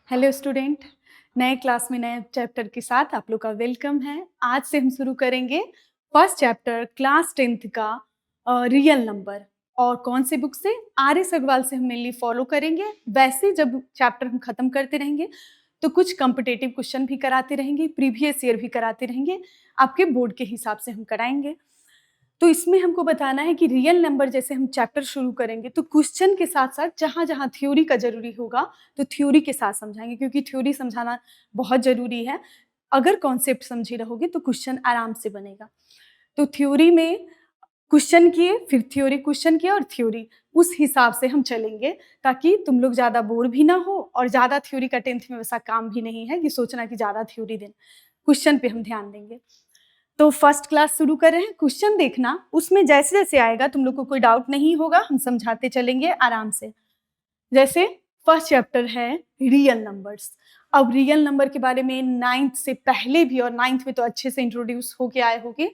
Hello student, नए class में नए चैप्टर के साथ आप लोग का वेलकम है। आज से हम शुरू करेंगे फर्स्ट चैप्टर क्लास 10th का रियल नंबर। और कौन सी बुक से? आर.एस. अग्रवाल से हम मेनली फॉलो करेंगे। वैसे जब चैप्टर हम खत्म करते रहेंगे तो कुछ कॉम्पिटेटिव क्वेश्चन भी कराते रहेंगे, प्रीवियस ईयर भी कराते रहेंगे, आपके बोर्ड के हिसाब से हम कराएंगे। तो इसमें हमको बताना है कि रियल नंबर जैसे हम चैप्टर शुरू करेंगे तो क्वेश्चन के साथ साथ जहाँ जहाँ थ्योरी का जरूरी होगा तो थ्योरी के साथ समझाएंगे, क्योंकि थ्योरी समझाना बहुत जरूरी है। अगर कॉन्सेप्ट समझे रहोगे तो क्वेश्चन आराम से बनेगा। तो थ्योरी में क्वेश्चन किए, फिर थ्योरी क्वेश्चन किया और थ्योरी, उस हिसाब से हम चलेंगे ताकि तुम लोग ज़्यादा बोर भी ना हो। और ज़्यादा थ्योरी का 10th में वैसा काम भी नहीं है कि सोचना कि ज़्यादा थ्योरी दें, क्वेश्चन पे हम ध्यान देंगे। तो फर्स्ट क्लास शुरू कर रहे हैं। क्वेश्चन देखना, उसमें जैसे जैसे आएगा तुम लोग को कोई डाउट नहीं होगा, हम समझाते चलेंगे आराम से। जैसे फर्स्ट चैप्टर है रियल नंबर्स। अब रियल नंबर के बारे में 9th से पहले भी और 9th में तो अच्छे से इंट्रोड्यूस होके आए होंगे।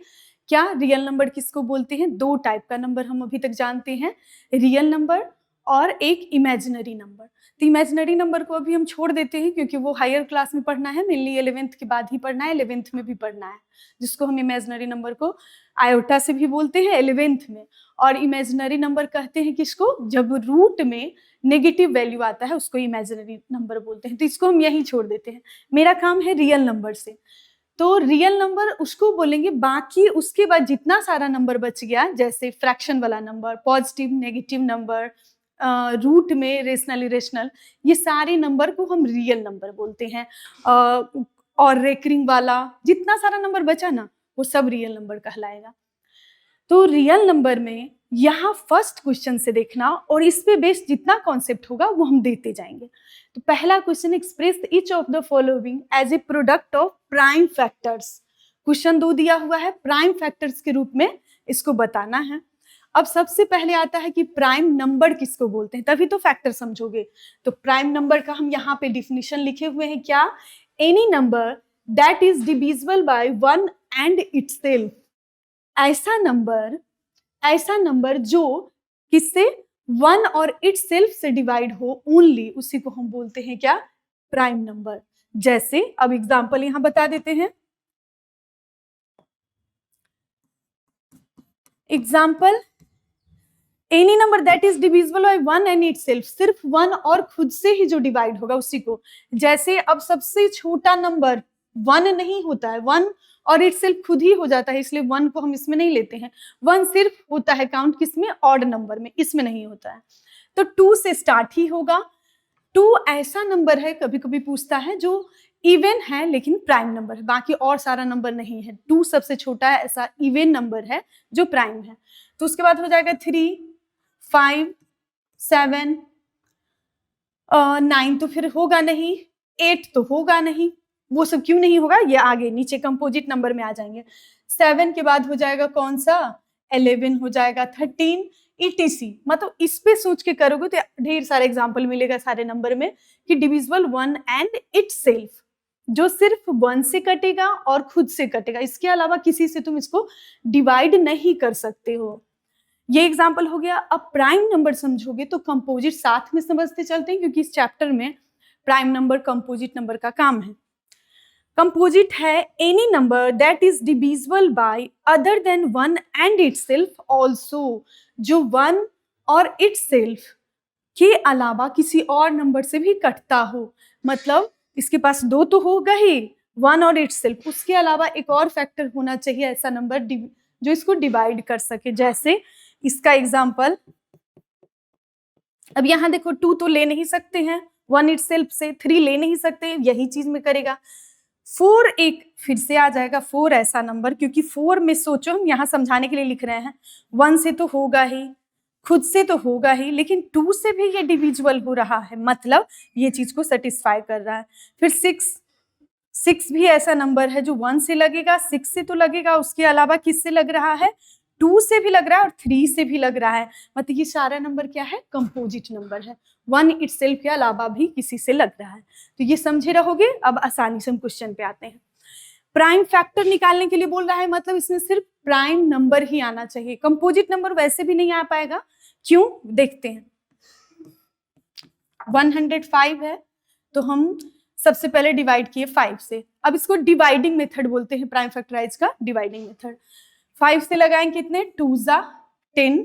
क्या रियल नंबर किसको बोलते हैं? दो टाइप का नंबर हम अभी तक जानते हैं, रियल नंबर और एक इमेजिनरी नंबर। तो इमेजिनरी नंबर को अभी हम छोड़ देते हैं क्योंकि वो हायर क्लास में पढ़ना है, मेनली 11th के बाद ही पढ़ना है, 11th में भी पढ़ना है, जिसको हम इमेजिनरी नंबर को आयोटा से भी बोलते हैं 11th में। और इमेजिनरी नंबर कहते हैं किसको? जब रूट में नेगेटिव वैल्यू आता है उसको इमेजिनरी नंबर बोलते हैं। तो इसको हम यहीं छोड़ देते हैं, मेरा काम है रियल नंबर से। तो रियल नंबर उसको बोलेंगे, बाकी उसके बाद जितना सारा नंबर बच गया, जैसे फ्रैक्शन वाला नंबर, पॉजिटिव नेगेटिव नंबर, रूट में रेशनल इरेशनल, ये सारे नंबर को हम रियल नंबर बोलते हैं। और रेकरिंग वाला जितना सारा नंबर बचा ना, वो सब रियल नंबर कहलाएगा। तो रियल नंबर में यहाँ फर्स्ट क्वेश्चन से देखना और इस पे बेस्ड जितना कॉन्सेप्ट होगा वो हम देते जाएंगे। तो पहला question, express each of the following as a product of prime factors. Question 2 दिया हुआ है, प्राइम फैक्टर्स के रूप में इसको बताना है। अब सबसे पहले आता है कि प्राइम नंबर किसको बोलते हैं, तभी तो फैक्टर समझोगे। तो प्राइम नंबर का हम यहाँ पे डिफिनीशन लिखे हुए हैं, क्या? Any number that is divisible by 1 and itself. ऐसा नंबर जो किससे? 1 और इटसेल्फ से डिवाइड हो ओनली, उसी को हम बोलते हैं क्या? Prime number. जैसे अब एग्जांपल यहां बता देते हैं। Example, any number that is divisible by 1 and itself, सिर्फ 1 और खुद से ही जो डिवाइड होगा उसी को। जैसे अब सबसे छोटा नंबर 1 नहीं होता है, 1 और इटसेल्फ खुद ही हो जाता है, इसलिए 1 को हम इसमें नहीं लेते हैं। 1 सिर्फ होता है काउंट किसमें? ऑड नंबर में, इसमें नहीं होता है। तो 2 से स्टार्ट ही होगा। 2 ऐसा नंबर है, कभी कभी पूछता है, जो इवन है लेकिन प्राइम नंबर है, बाकी और सारा नंबर नहीं है। 2 सबसे छोटा है, ऐसा इवन नंबर है जो प्राइम है। तो उसके बाद हो जाएगा 3, 5, 7, 9 तो फिर होगा नहीं, 8 तो होगा नहीं, वो सब क्यों नहीं होगा, ये आगे नीचे कंपोजिट नंबर में आ जाएंगे। 7 के बाद हो जाएगा कौन सा? 11 हो जाएगा, 13 ETC। मतलब इस पे सोच के करोगे तो ढेर सारे एग्जाम्पल मिलेगा सारे नंबर में कि डिविजिबल 1 एंड इटसेल्फ, जो सिर्फ 1 से कटेगा और खुद से कटेगा, इसके अलावा किसी से तुम इसको डिवाइड नहीं कर सकते हो। ये एग्जाम्पल हो गया। अब प्राइम नंबर समझोगे तो कंपोजिट साथ में समझते चलते हैं, क्योंकि इस चैप्टर में प्राइम नंबर कंपोजिट नंबर का काम है। कंपोजिट है any number that is divisible by other than 1 and itself also, जो 1 और इटसेल्फ के अलावा किसी और नंबर से भी कटता हो। मतलब इसके पास 2 तो होगा ही, 1 और इटसेल्फ, उसके अलावा एक और फैक्टर होना चाहिए ऐसा नंबर जो इसको डिवाइड कर सके। जैसे इसका एग्जाम्पल, अब यहाँ देखो 2 तो ले नहीं सकते हैं 1 इटसेल्फ से, 3 ले नहीं सकते, यही चीज में करेगा। 4 एक फिर से आ जाएगा, 4 ऐसा नंबर, क्योंकि 4 में सोचो हम यहाँ समझाने के लिए लिख रहे हैं, 1 से तो होगा ही, खुद से तो होगा ही, लेकिन 2 से भी ये डिविजिबल हो रहा है, मतलब ये चीज को सेटिस्फाई कर रहा है। फिर 6 भी ऐसा नंबर है जो 1 से लगेगा, 6 से तो लगेगा, उसके अलावा किससे लग रहा है? 2 से भी लग रहा है और 3 से भी लग रहा है। मतलब ये सारा नंबर क्या है? कंपोजिट नंबर है, 1 इटसेल्फ के अलावा भी किसी से लग रहा है। तो ये समझे रहोगे। अब आसानी से हम क्वेश्चन पे आते हैं। प्राइम फैक्टर निकालने के लिए बोल रहा है, मतलब इसमें सिर्फ प्राइम नंबर ही आना चाहिए, कंपोजिट नंबर वैसे भी नहीं आ पाएगा। क्यों? देखते हैं। 105 है, तो हम सबसे पहले डिवाइड किए 5 से। अब इसको डिवाइडिंग मेथड बोलते हैं, प्राइम फैक्टराइज का डिवाइडिंग मेथड। 5 से लगाएंगे कितने, 2 ज़ा 10,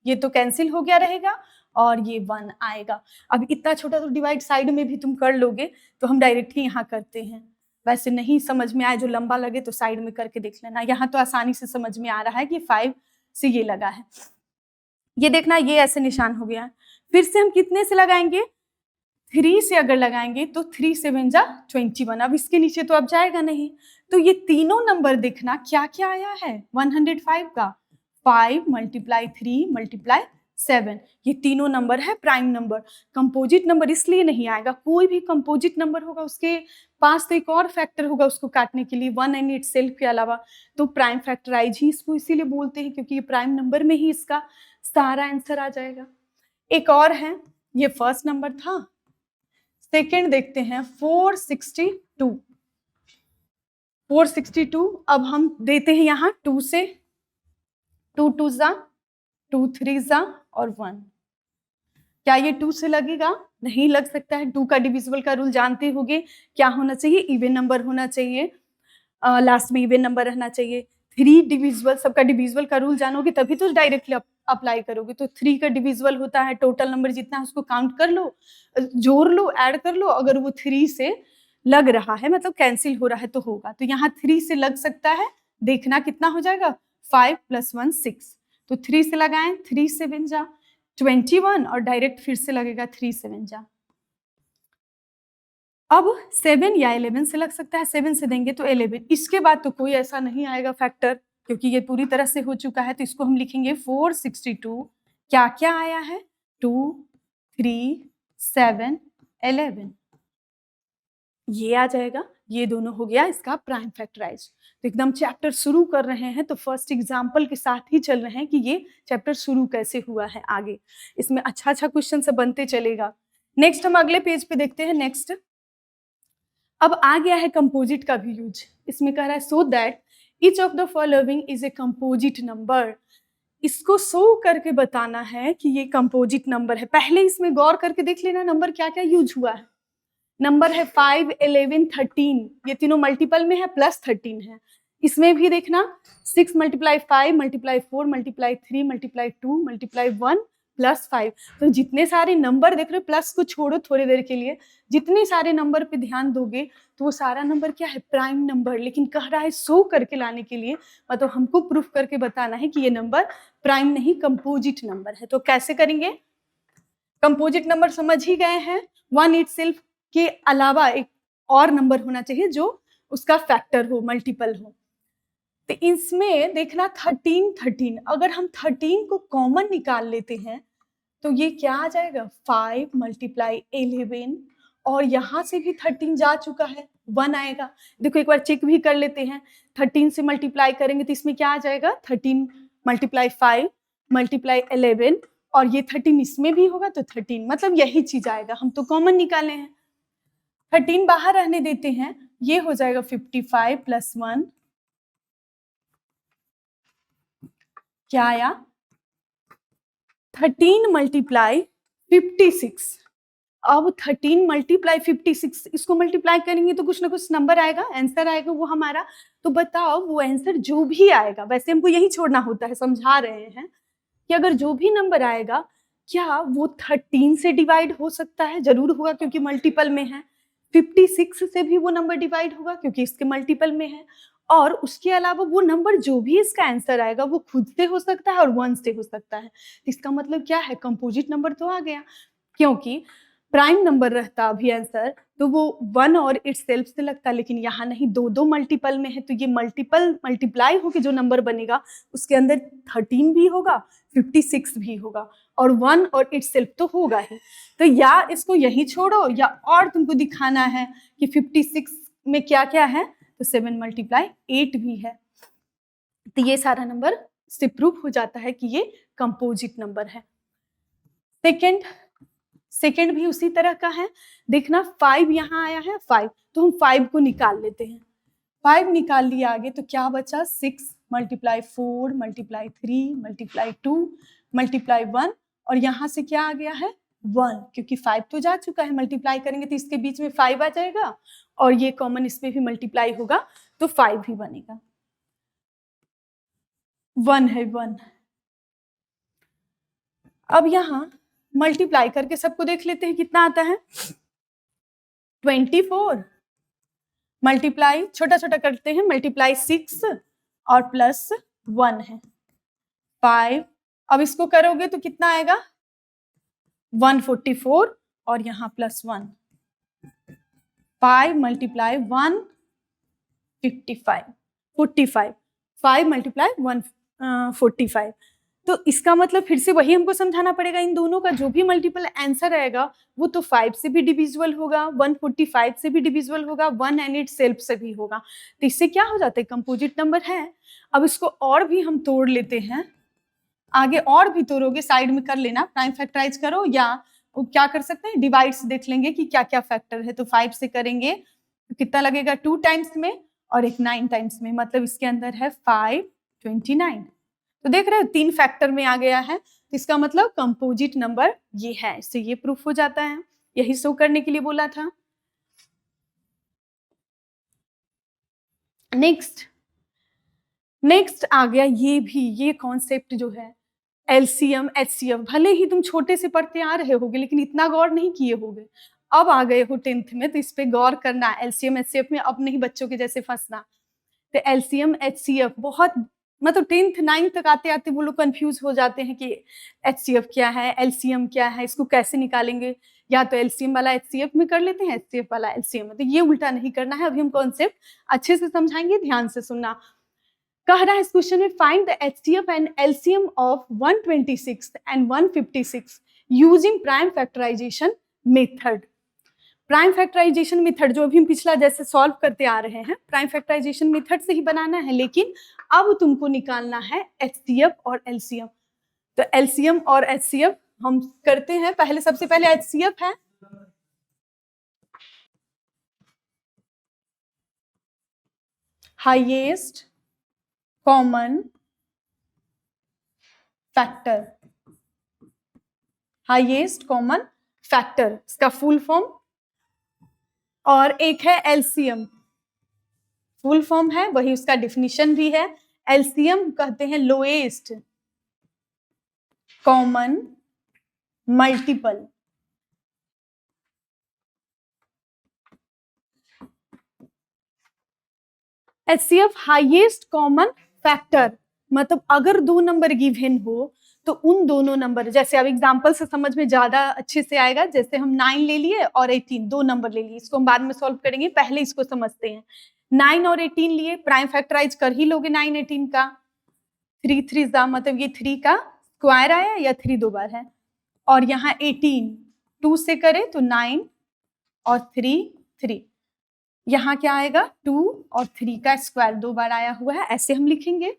ये तो कैंसिल हो गया रहेगा और ये 1 आएगा। अब इतना छोटा तो डिवाइड साइड में भी तुम कर लोगे, तो हम डायरेक्ट ही यहाँ करते हैं। वैसे नहीं समझ में आए, जो लंबा लगे तो साइड में करके देख लेना। यहाँ तो आसानी से समझ में आ रहा है कि 5 से ये लगा है, ये देखना ये ऐसे निशान हो गया। फिर से हम कितने से लगाएंगे, 3 से अगर लगाएंगे तो 3 7 जा 21। अब इसके नीचे तो अब जाएगा नहीं, तो ये तीनों नंबर देखना क्या क्या आया है 105 का, 5 × 3 × 7, ये तीनों नंबर है प्राइम नंबर। कंपोजिट नंबर इसलिए नहीं आएगा, कोई भी कंपोजिट नंबर होगा उसके पास तो एक और फैक्टर होगा उसको काटने के लिए, 1 एंड इट सेल्फ के अलावा, तो प्राइम फैक्टराइज ही इसको इसीलिए बोलते हैं, क्योंकि ये प्राइम नंबर में ही इसका सारा आंसर आ जाएगा। एक और है, ये फर्स्ट नंबर था, सेकेंड देखते हैं 462। 462 अब हम देते हैं यहाँ 2 से, 2 2 ज़ा 2 3 ज़ा और 1। क्या ये 2 से लगेगा, नहीं लग सकता है। 2 का डिविजिबल का रूल जानते होगे, क्या होना चाहिए, इवन नंबर होना चाहिए, लास्ट में इवन नंबर रहना चाहिए। 3 डिविजिबल, सबका डिविजिबल का रूल जानोगे तभी तो डायरेक्टली अप्लाई करोगे। तो 3 का डिविजिबल होता है टोटल नंबर जितना है उसको काउंट कर लो, जोड़ लो, ऐड कर लो, अगर वो 3 से लग रहा है मतलब कैंसिल हो रहा है तो होगा। तो यहाँ 3 से लग सकता है, देखना कितना हो जाएगा, 5 + 1 6, तो 3 से लगाएं, 3 7 जा 21 और डायरेक्ट फिर से लगेगा 3 7 जा। अब 7 या 11 से लग सकता है, 7 से देंगे तो 11, इसके बाद तो कोई ऐसा नहीं आएगा फैक्टर, क्योंकि ये पूरी तरह से हो चुका है। तो इसको हम लिखेंगे 462, क्या क्या आया है, 2 3 7 11, ये आ जाएगा। ये दोनों हो गया इसका प्राइम फैक्टराइज। तो एकदम चैप्टर शुरू कर रहे हैं तो फर्स्ट एग्जाम्पल के साथ ही चल रहे हैं कि ये चैप्टर शुरू कैसे हुआ है। आगे इसमें अच्छा अच्छा क्वेश्चन से बनते चलेगा। नेक्स्ट हम अगले पेज पे देखते हैं। नेक्स्ट अब आ गया है कंपोजिट का भी यूज। इसमें कह रहा है so that each of the following is a composite number. इसको शो करके बताना है कि ये कंपोजिट नंबर है। पहले इसमें गौर करके देख लेना नंबर क्या क्या यूज हुआ है। नंबर है 5 11 13, ये तीनों मल्टीपल में है, प्लस 13 है। इसमें भी देखना 6 × 5 × 4 × 3 × 2 × 1 +5। तो जितने सारे नंबर देख रहे हो, प्लस को छोड़ो थोड़ी देर के लिए, जितने सारे नंबर पे ध्यान दोगे तो वो सारा नंबर क्या है, प्राइम नंबर। लेकिन कह रहा है शो करके लाने के लिए, मतलब हमको प्रूफ करके बताना है कि ये नंबर प्राइम नहीं कंपोजिट नंबर है। तो कैसे करेंगे, कंपोजिट नंबर समझ ही गए हैं, 1 इटसेल्फ के अलावा एक और नंबर होना चाहिए जो उसका फैक्टर हो, मल्टीपल हो। तो इसमें देखना 13 13, अगर हम 13 को कॉमन निकाल लेते हैं तो ये क्या आ जाएगा, 5 × 11, और यहाँ से भी 13 जा चुका है, 1 आएगा। देखो एक बार चेक भी कर लेते हैं, 13 से मल्टीप्लाई करेंगे तो इसमें क्या आ जाएगा, 13 × 5 × 11, और ये 13 इसमें भी होगा तो 13, मतलब यही चीज आएगा। हम तो कॉमन निकाले हैं, 13 बाहर रहने देते हैं, ये हो जाएगा 55 + 1, क्या आया, 13 × 56। अब 13 × 56, इसको मल्टीप्लाई करेंगे तो कुछ ना कुछ नंबर आएगा, आंसर आएगा वो हमारा। तो बताओ वो आंसर जो भी आएगा, वैसे हमको यही छोड़ना होता है, समझा रहे हैं कि अगर जो भी नंबर आएगा क्या वो 13 से डिवाइड हो सकता है, जरूर होगा क्योंकि मल्टीपल में है। 56 से भी वो नंबर डिवाइड होगा क्योंकि इसके मल्टीपल में है। और उसके अलावा वो नंबर जो भी इसका आंसर आएगा वो खुद से हो सकता है और 1 से हो सकता है। इसका मतलब क्या है, कंपोजिट नंबर तो आ गया। क्योंकि प्राइम नंबर रहता अभी आंसर तो वो 1 और इटसेल्फ से लगता, लेकिन यहाँ नहीं, दो मल्टीपल में है, तो ये मल्टीपल मल्टीप्लाई होके जो नंबर बनेगा उसके अंदर 13 भी होगा, 56 भी होगा, और 1 और इटसेल्फ तो होगा ही। तो या इसको यही छोड़ो, या और तुमको दिखाना है कि 56 में क्या क्या है, तो 7 × 8 भी है। तो ये सारा नंबर से प्रूफ हो जाता है कि ये कंपोजिट नंबर है। सेकेंड भी उसी तरह का है। देखना 5 यहाँ आया है, 5, तो हम 5 को निकाल लेते हैं। 5 निकाल लिया आगे तो क्या बचा, 6 × 4 × 3 × 2 × 1, और यहाँ से क्या आ गया है, 1, क्योंकि 5 तो जा चुका है, मल्टीप्लाई करेंगे तो इसके बीच में 5 आ जाएगा और ये कॉमन इसमें भी मल्टीप्लाई होगा तो 5 ही बनेगा। 1 है 1। अब यहाँ मल्टीप्लाई करके सबको देख लेते हैं कितना आता है। 24 मल्टीप्लाई छोटा छोटा करते हैं, मल्टीप्लाई 6 और प्लस 1 है 5। अब इसको करोगे तो कितना आएगा 144 और यहाँ प्लस 1। 5 multiply 155 45 5 multiply 145। तो इसका मतलब फिर से वही हमको समझाना पड़ेगा, इन दोनों का जो भी मल्टीपल आंसर आएगा वो तो 5 से भी डिविजिबल होगा, 145 से भी डिविजिबल होगा, 1 एंड इट सेल्फ से भी होगा। तो इससे क्या हो जाता है, कंपोजिट नंबर है। अब इसको और भी हम तोड़ लेते हैं, आगे और भी तोड़ोगे, साइड में कर लेना, प्राइम फैक्टराइज करो या क्या कर सकते हैं डिवाइड से देख लेंगे कि क्या क्या फैक्टर है। तो 5 से करेंगे तो कितना लगेगा 2 टाइम्स में और एक 9 टाइम्स में, मतलब इसके अंदर है 529। तो देख रहे हो 3 फैक्टर में आ गया है, तो इसका मतलब कंपोजिट नंबर ये है, इससे ये प्रूफ हो जाता है, यही शो करने के लिए बोला था। नेक्स्ट आ गया ये कॉन्सेप्ट जो है एलसीएम एचसीएफ। भले ही तुम छोटे से पढ़ते आ रहे होगे लेकिन इतना गौर नहीं किए होगे, अब आ गए हो 10th में तो इस पे गौर करना। एलसीएम एचसीएफ में अब नहीं बच्चों के जैसे फंसना। तो एलसीएम एचसीएफ बहुत मतलब 10th 9th तक आते आते वो लोग कंफ्यूज हो जाते हैं कि एचसीएफ क्या है, एलसीएम क्या है, इसको कैसे निकालेंगे। या तो एलसीएम वाला एचसीएफ में कर लेते हैं, एचसीएफ वाला एलसीएम में। तो ये उल्टा नहीं करना है। अभी हम कॉन्सेप्ट अच्छे से समझाएंगे, ध्यान से सुनना। कह रहा है इस क्वेश्चन में find the HCF and LCM of 126 एंड 156 using prime factorisation method. Prime factorisation method जो अभी हम पिछला जैसे सॉल्व करते आ रहे हैं, प्राइम फैक्टराइजेशन मेथड से ही बनाना है, लेकिन अब तुमको निकालना है एचसीएफ और एलसीएम। तो एलसीएम और एचसीएफ हम करते हैं। पहले सबसे पहले एचसीएफ है highest common factor, highest common factor इसका फुल फॉर्म। और एक है एलसीएम, फुल फॉर्म है वही, उसका डिफिनीशन भी है। एलसीएम कहते हैं lowest common multiple. HCF highest common factor, मतलब अगर 2 नंबर गिवन हो तो उन दोनों नंबर, जैसे अब एग्जांपल से समझ में ज्यादा अच्छे से आएगा। जैसे हम 9 ले लिए और 18 2 नंबर ले लिए, इसको हम बाद में सॉल्व करेंगे, पहले इसको समझते हैं। 9 और 18 लिए, प्राइम फैक्टराइज कर ही लोगे 9 18 का। 3 3 जा मतलब ये 3 का स्क्वायर आया या 3 2 बार है। और यहाँ 18 2 से करे तो 9 और 3 3, यहाँ क्या आएगा 2 और 3 का स्क्वायर 2 बार आया हुआ है, ऐसे हम लिखेंगे।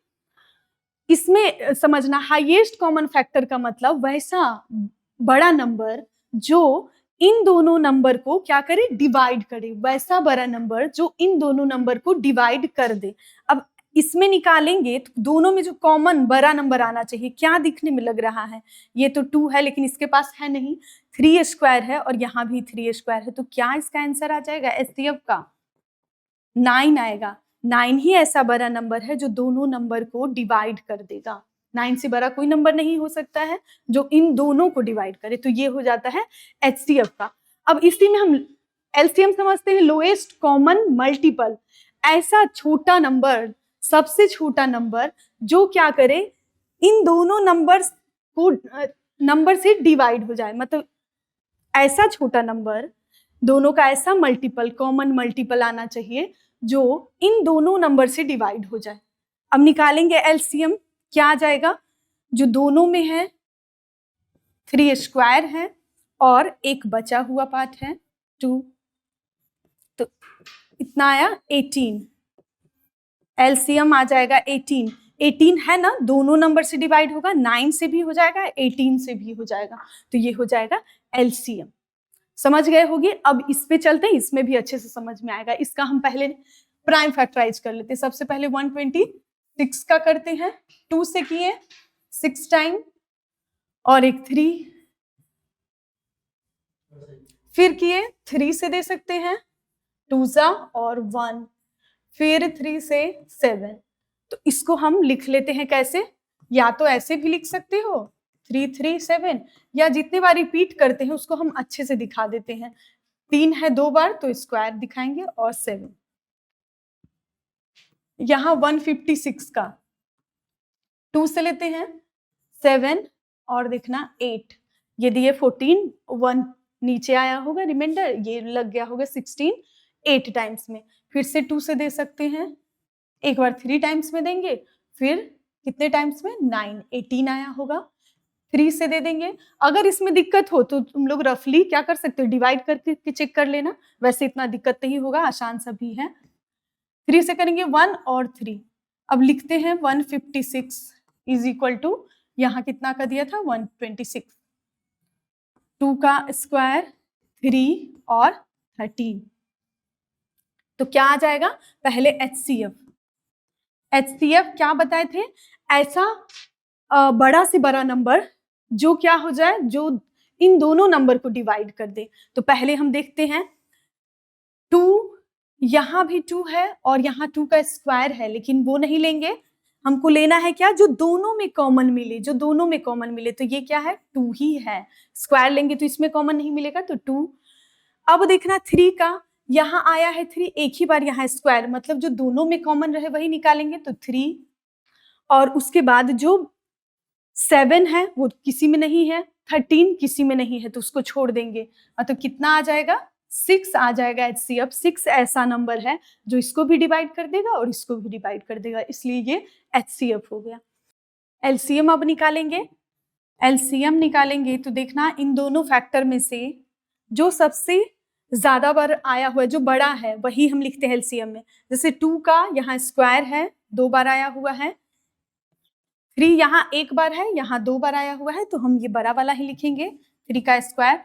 इसमें समझना हाईएस्ट कॉमन फैक्टर का मतलब वैसा बड़ा नंबर जो इन दोनों नंबर को क्या करे डिवाइड करे, वैसा बड़ा नंबर जो इन दोनों नंबर को डिवाइड कर दे। अब इसमें निकालेंगे तो दोनों में जो कॉमन बड़ा नंबर आना चाहिए, क्या दिखने में लग रहा है, ये तो 2 है लेकिन इसके पास है नहीं, 3 स्क्वायर है और यहाँ भी 3 स्क्वायर है, तो क्या इसका आंसर आ जाएगा एचसीएफ का 9 आएगा। 9 ही ऐसा बड़ा नंबर है जो दोनों नंबर को डिवाइड कर देगा। 9 से बड़ा कोई नंबर नहीं हो सकता है जो इन दोनों को डिवाइड करे, तो ये हो जाता है एचसीएफ का। अब इसी में हम एलसीएम समझते हैं लोएस्ट कॉमन मल्टीपल, ऐसा छोटा नंबर, सबसे छोटा नंबर जो क्या करे इन दोनों नंबर से डिवाइड हो जाए, मतलब ऐसा छोटा नंबर, दोनों का ऐसा मल्टीपल कॉमन मल्टीपल आना चाहिए जो इन दोनों नंबर से डिवाइड हो जाए। अब निकालेंगे एलसीएम, क्या आ जाएगा, जो दोनों में है 3 स्क्वायर है और एक बचा हुआ पार्ट है 2, तो इतना आया 18। एलसीएम आ जाएगा 18। 18 है ना, दोनों नंबर से डिवाइड होगा, 9 से भी हो जाएगा 18 से भी हो जाएगा, तो ये हो जाएगा एलसीएम। समझ गए होगे। अब इस पे चलते हैं, इसमें भी अच्छे से समझ में आएगा। इसका हम पहले प्राइम फैक्टराइज कर लेते हैं। सबसे पहले 126 का करते हैं, 2 से किए 6 टाइम और एक 3 फिर किए 3 से दे सकते हैं, 2 जा और 1, फिर 3 से 7। तो इसको हम लिख लेते हैं कैसे, या तो ऐसे भी लिख सकते हो 3 3 7, या जितने बार रिपीट करते हैं उसको हम अच्छे से दिखा देते हैं। 3 है 2 बार तो स्क्वायर दिखाएंगे और 7। यहाँ 156 का 2 से लेते हैं, 7 और देखना 8, ये दिए 14, 1 नीचे आया होगा रिमाइंडर, ये लग गया होगा 16 8 टाइम्स में। फिर से 2 से दे सकते हैं, एक बार 3 टाइम्स में देंगे, फिर कितने टाइम्स में 9 18 आया होगा। 3 से दे देंगे। अगर इसमें दिक्कत हो तो तुम लोग रफली क्या कर सकते हो, डिवाइड करके चेक कर लेना, वैसे इतना दिक्कत नहीं होगा, आसान सा भी है। 3 से करेंगे 1 और 3। अब लिखते हैं 156 इज इक्वल टू, यहाँ कितना का दिया था 126, 2 का स्क्वायर 3 और 13। तो क्या आ जाएगा, पहले HCF क्या बताए थे, ऐसा बड़ा से बड़ा नंबर जो क्या हो जाए, जो इन दोनों नंबर को डिवाइड कर दे। तो पहले हम देखते हैं 2, यहाँ भी 2 है और यहाँ 2 का स्क्वायर है, लेकिन वो नहीं लेंगे, हमको लेना है क्या, जो दोनों में कॉमन मिले, जो दोनों में कॉमन मिले। तो ये क्या है 2 ही है, स्क्वायर लेंगे तो इसमें कॉमन नहीं मिलेगा, तो 2। अब देखना 3 का, यहाँ आया है 3, एक ही बार यहाँ स्क्वायर, मतलब जो दोनों में कॉमन रहे वही निकालेंगे, तो 3। और उसके बाद जो 7 है वो किसी में नहीं है, 13 किसी में नहीं है, तो उसको छोड़ देंगे, मतलब कितना आ जाएगा 6 आ जाएगा HCF। 6 ऐसा नंबर है जो इसको भी डिवाइड कर देगा और इसको भी डिवाइड कर देगा, इसलिए ये HCF हो गया। LCM अब निकालेंगे, LCM निकालेंगे तो देखना इन दोनों फैक्टर में से जो सबसे ज्यादा बार आया हुआ है, जो बड़ा है, वही हम लिखते हैं LCM में। जैसे 2 का यहाँ स्क्वायर है, 2 बार आया हुआ है, 3 यहाँ 1 बार है, यहाँ 2 बार आया हुआ है, तो हम ये बड़ा वाला ही लिखेंगे 3 का स्क्वायर।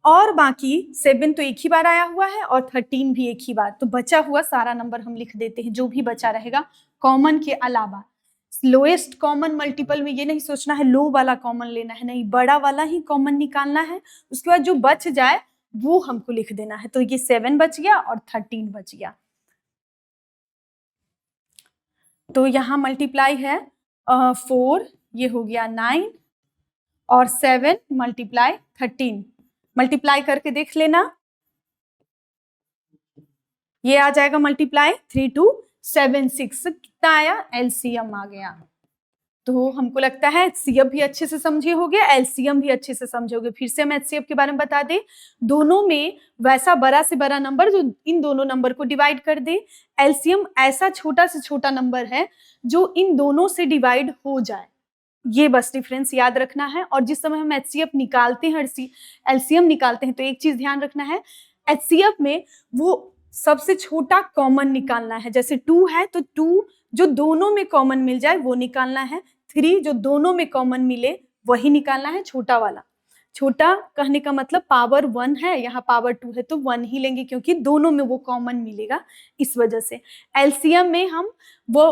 और बाकी 7 तो एक ही बार आया हुआ है और 13 भी एक ही बार, तो बचा हुआ सारा नंबर हम लिख देते हैं, जो भी बचा रहेगा कॉमन के अलावा। लोएस्ट कॉमन मल्टीपल में ये नहीं सोचना है लो वाला कॉमन लेना है, नहीं, बड़ा वाला ही कॉमन निकालना है। उसके बाद जो बच जाए वो हमको लिख देना है। तो ये 7 बच गया और 13 बच गया। तो यहाँ मल्टीप्लाई है 4, ये हो गया 9 और 7 मल्टीप्लाई 13, मल्टीप्लाई करके देख लेना, ये आ जाएगा मल्टीप्लाई 3 2 7 6, कितना आया, LCM आ गया। तो हमको लगता है HCF भी अच्छे से समझे होगे, LCM भी अच्छे से समझोगे। फिर से हम HCF के बारे में बता दें, दोनों में वैसा बड़ा से बड़ा नंबर जो इन दोनों नंबर को डिवाइड कर दे। LCM ऐसा छोटा से छोटा नंबर है जो इन दोनों से डिवाइड हो जाए, ये बस डिफरेंस याद रखना है। और जिस समय हम HCF निकालते हैं, LCM निकालते हैं, तो एक चीज ध्यान रखना है, HCF में वो सबसे छोटा कॉमन निकालना है। जैसे 2 है तो 2 जो दोनों में कॉमन मिल जाए वो निकालना है, 3 जो दोनों में कॉमन मिले वही निकालना है, छोटा वाला। छोटा कहने का मतलब पावर 1 है, यहाँ पावर 2 है, तो 1 ही लेंगे क्योंकि दोनों में वो कॉमन मिलेगा, इस वजह से। LCM में हम वो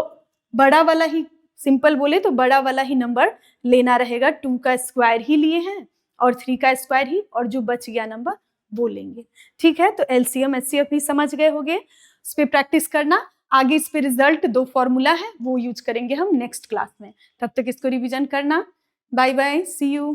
बड़ा वाला ही, सिंपल बोले तो बड़ा वाला ही नंबर लेना रहेगा। 2 का स्क्वायर ही लिए हैं और 3 का स्क्वायर ही, और जो बच गया नंबर वो लेंगे। ठीक है, तो LCM HCF भी समझ गए होंगे, उस पर प्रैक्टिस करना। आगे इस पे रिजल्ट 2 फॉर्मूला है वो यूज करेंगे हम नेक्स्ट क्लास में, तब तक इसको रिवीजन करना। Bye bye, see you.